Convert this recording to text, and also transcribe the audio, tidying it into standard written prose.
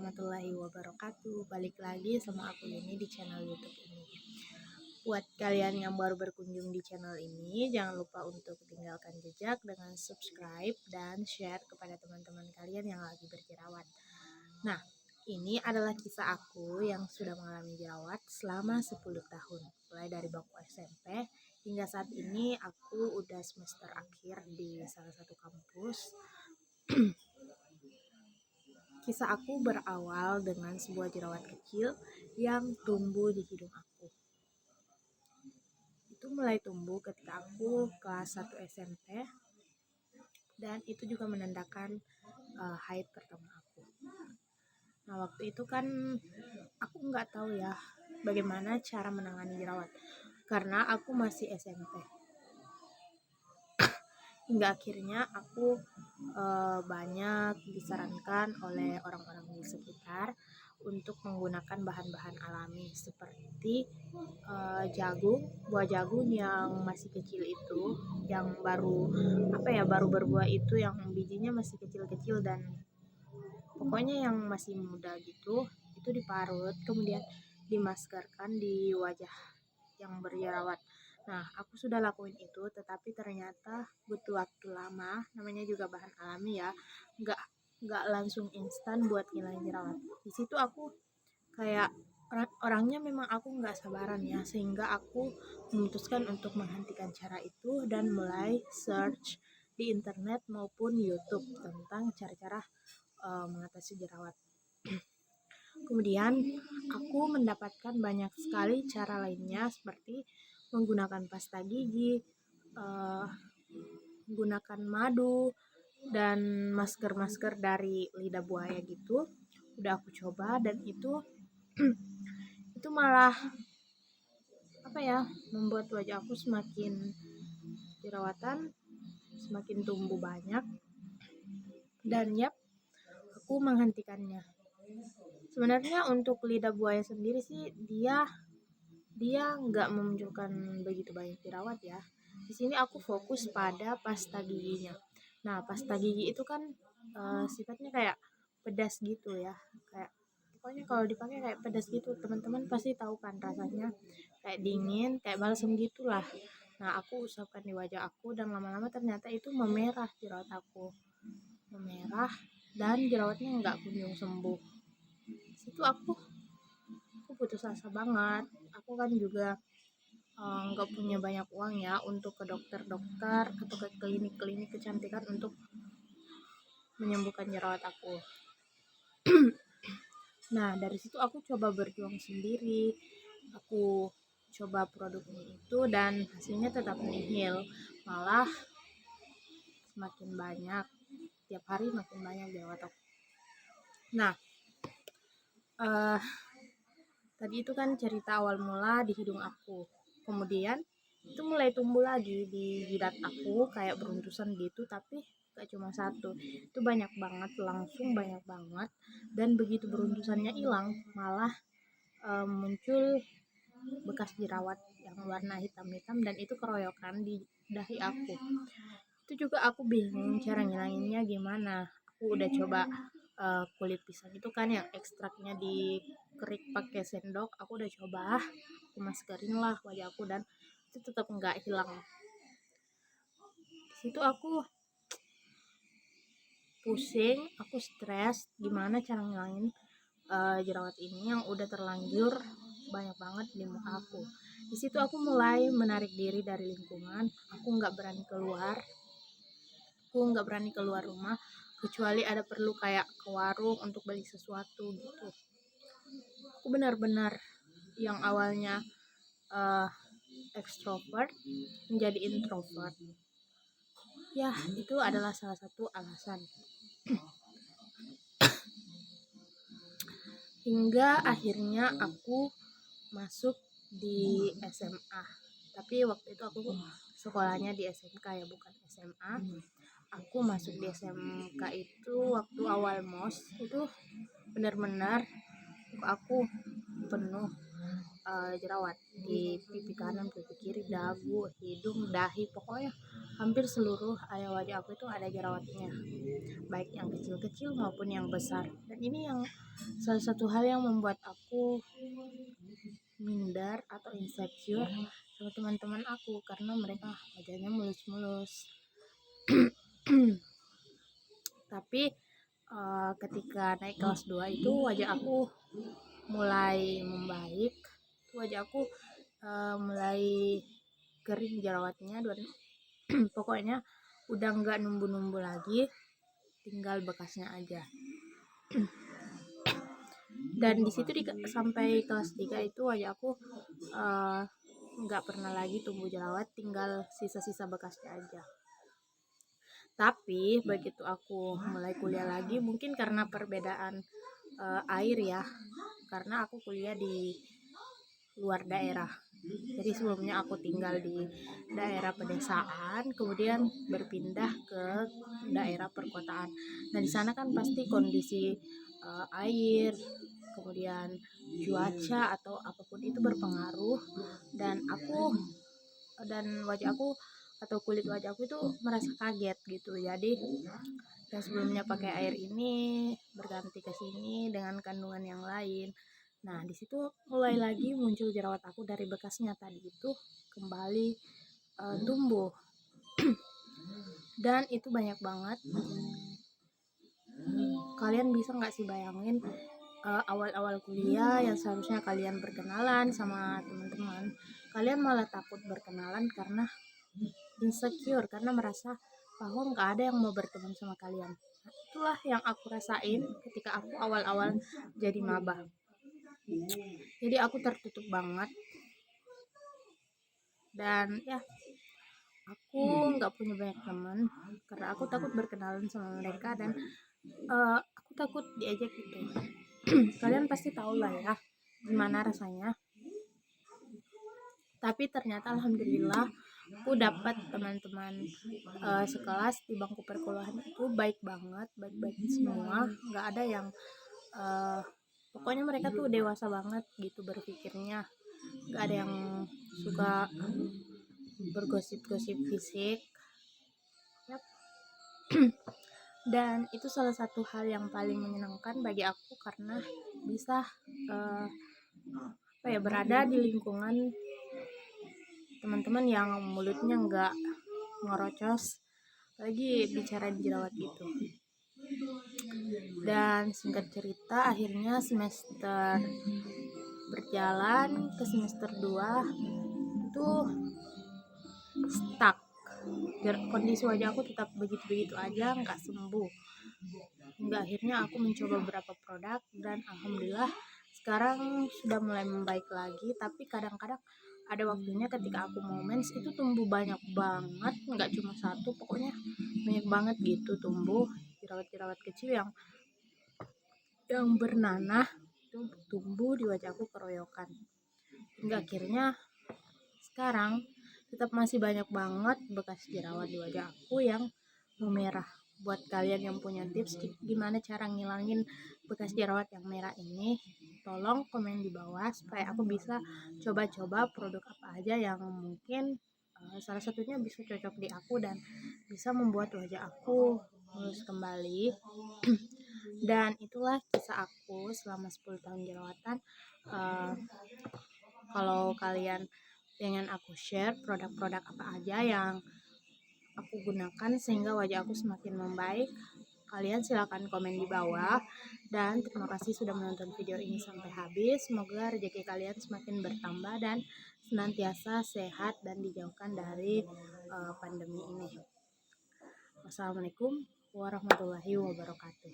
warahmatullahi wabarakatuh. Balik lagi sama aku ini di channel YouTube ini. Buat kalian yang baru berkunjung di channel ini, jangan lupa untuk tinggalkan jejak dengan subscribe dan share kepada teman-teman kalian yang lagi berjerawat. Nah, ini adalah kisah aku yang sudah mengalami jerawat selama 10 tahun. Mulai dari bangku SMP hingga saat ini aku udah semester akhir di salah satu kampus. Kisah aku berawal dengan sebuah jerawat kecil yang tumbuh di hidung aku. Itu mulai tumbuh ketika aku kelas 1 SMP, dan itu juga menandakan haid pertama aku. Nah, waktu itu kan aku nggak tahu ya bagaimana cara menangani jerawat karena aku masih SMP. Hingga akhirnya aku banyak disarankan oleh orang-orang di sekitar untuk menggunakan bahan-bahan alami seperti jagung, buah jagung yang masih kecil itu, yang baru berbuah itu, yang bijinya masih kecil-kecil dan pokoknya yang masih muda gitu, itu diparut kemudian dimaskerkan di wajah yang berjerawat. Nah, aku sudah lakuin itu, tetapi ternyata butuh waktu lama. Namanya juga bahan alami ya, nggak langsung instan buat ngilangin jerawat. Di situ aku kayak orangnya memang aku nggak sabaran ya, sehingga aku memutuskan untuk menghentikan cara itu dan mulai search di internet maupun YouTube tentang cara-cara mengatasi jerawat. Kemudian aku mendapatkan banyak sekali cara lainnya seperti menggunakan pasta gigi, menggunakan madu, dan masker-masker dari lidah buaya gitu. Udah aku coba dan itu malah membuat wajah aku semakin jerawatan, semakin tumbuh banyak, dan aku menghentikannya. Sebenarnya untuk lidah buaya sendiri sih dia nggak memunculkan begitu banyak jerawat ya. Di sini aku fokus pada pasta giginya. Nah, pasta gigi itu kan sifatnya kayak pedas gitu ya, kayak pokoknya kalau dipakai kayak pedas gitu. Teman-teman pasti tahu kan rasanya kayak dingin, kayak balsam gitulah. Nah, aku usapkan di wajah aku dan lama-lama ternyata itu memerah jerawat aku, memerah dan jerawatnya nggak kunjung sembuh. Situ aku putus asa banget. Aku kan juga nggak punya banyak uang ya untuk ke dokter-dokter atau ke klinik-klinik kecantikan untuk menyembuhkan jerawat aku. Nah, dari situ aku coba berjuang sendiri. Aku coba produknya itu dan hasilnya tetap nihil, malah semakin banyak, tiap hari makin banyak jerawat aku. Nah, tadi itu kan cerita awal mula di hidung aku. Kemudian itu mulai tumbuh lagi di jidat aku kayak beruntusan gitu, tapi gak cuma satu. Itu banyak banget, langsung banyak banget. Dan begitu beruntusannya hilang, malah muncul bekas jerawat yang warna hitam-hitam dan itu keroyokan di dahi aku. Itu juga aku bingung cara ngilanginnya gimana. Aku udah coba kulit pisang itu kan yang ekstraknya dikerik pakai sendok, aku udah coba, aku maskerin lah wajah aku dan itu tetap nggak hilang. Di situ aku pusing, aku stres gimana cara ngilangin jerawat ini yang udah terlanjur banyak banget di muka aku. Di situ aku mulai menarik diri dari lingkungan. Aku nggak berani keluar rumah kecuali ada perlu kayak ke warung untuk beli sesuatu gitu. Aku benar-benar yang awalnya extrovert menjadi introvert. Ya, itu adalah salah satu alasan. Hingga akhirnya aku masuk di SMA. Tapi waktu itu aku sekolahnya di SMK ya, bukan SMA. Aku masuk di SMK itu waktu awal MOS, itu benar-benar aku penuh jerawat di pipi kanan, pipi kiri, dagu, hidung, dahi, pokoknya hampir seluruh area wajah aku itu ada jerawatnya, baik yang kecil-kecil maupun yang besar. Dan ini yang salah satu hal yang membuat aku minder atau insecure sama teman-teman aku, karena mereka wajahnya mulus-mulus. Tapi ketika naik kelas 2 itu wajah aku mulai membaik, wajah aku mulai kering jerawatnya, dan pokoknya udah nggak numbu-numbu lagi, tinggal bekasnya aja. Dan di situ sampai kelas 3 itu wajah aku nggak pernah lagi tumbuh jerawat, tinggal sisa-sisa bekasnya aja. Tapi begitu aku mulai kuliah lagi, mungkin karena perbedaan air ya, karena aku kuliah di luar daerah. Jadi sebelumnya aku tinggal di daerah pedesaan, kemudian berpindah ke daerah perkotaan. Nah di sana kan pasti kondisi air, kemudian cuaca atau apapun itu berpengaruh, dan wajah aku atau kulit wajah aku itu merasa kaget gitu. Jadi yang sebelumnya pakai air ini berganti ke sini dengan kandungan yang lain. Nah di situ mulai lagi muncul jerawat aku dari bekasnya tadi itu kembali tumbuh. Dan itu banyak banget. Kalian bisa nggak sih bayangin awal-awal kuliah yang seharusnya kalian berkenalan sama teman-teman, kalian malah takut berkenalan karena insecure, karena merasa bahwa nggak ada yang mau berteman sama kalian. Nah, itulah yang aku rasain ketika aku awal-awal jadi maba. Jadi aku tertutup banget, dan ya aku nggak punya banyak teman karena aku takut berkenalan sama mereka, dan aku takut diajak gitu. Kalian pasti tahu lah ya gimana rasanya. Tapi ternyata alhamdulillah aku dapat teman-teman sekelas di bangku perkuliahan itu baik banget, baik-baik semua, nggak ada yang pokoknya mereka tuh dewasa banget gitu berpikirnya, nggak ada yang suka bergosip-gosip fisik. Yap. Dan itu salah satu hal yang paling menyenangkan bagi aku karena bisa berada di lingkungan teman-teman yang mulutnya nggak ngerocos, lagi bicara jerawat gitu. Dan singkat cerita akhirnya semester berjalan ke semester 2 itu stuck, kondisi wajah aku tetap begitu-begitu aja, nggak sembuh. Hingga akhirnya aku mencoba beberapa produk dan alhamdulillah sekarang sudah mulai membaik lagi. Tapi kadang-kadang ada waktunya ketika aku mau mens itu tumbuh banyak banget, nggak cuma satu, pokoknya banyak banget gitu tumbuh jerawat-jerawat kecil yang bernanah itu tumbuh di wajahku keroyokan. Hingga akhirnya sekarang tetap masih banyak banget bekas jerawat di wajah aku yang memerah. Buat kalian yang punya tips gimana cara ngilangin bekas jerawat yang merah ini, tolong komen di bawah supaya aku bisa coba-coba produk apa aja yang mungkin salah satunya bisa cocok di aku dan bisa membuat wajah aku mulus kembali. Dan itulah kisah aku selama 10 tahun jerawatan. Kalau kalian pengen aku share produk-produk apa aja yang aku gunakan sehingga wajah aku semakin membaik, kalian silahkan komen di bawah. Dan terima kasih sudah menonton video ini sampai habis. Semoga rezeki kalian semakin bertambah dan senantiasa sehat dan dijauhkan dari pandemi ini. Wassalamualaikum warahmatullahi wabarakatuh.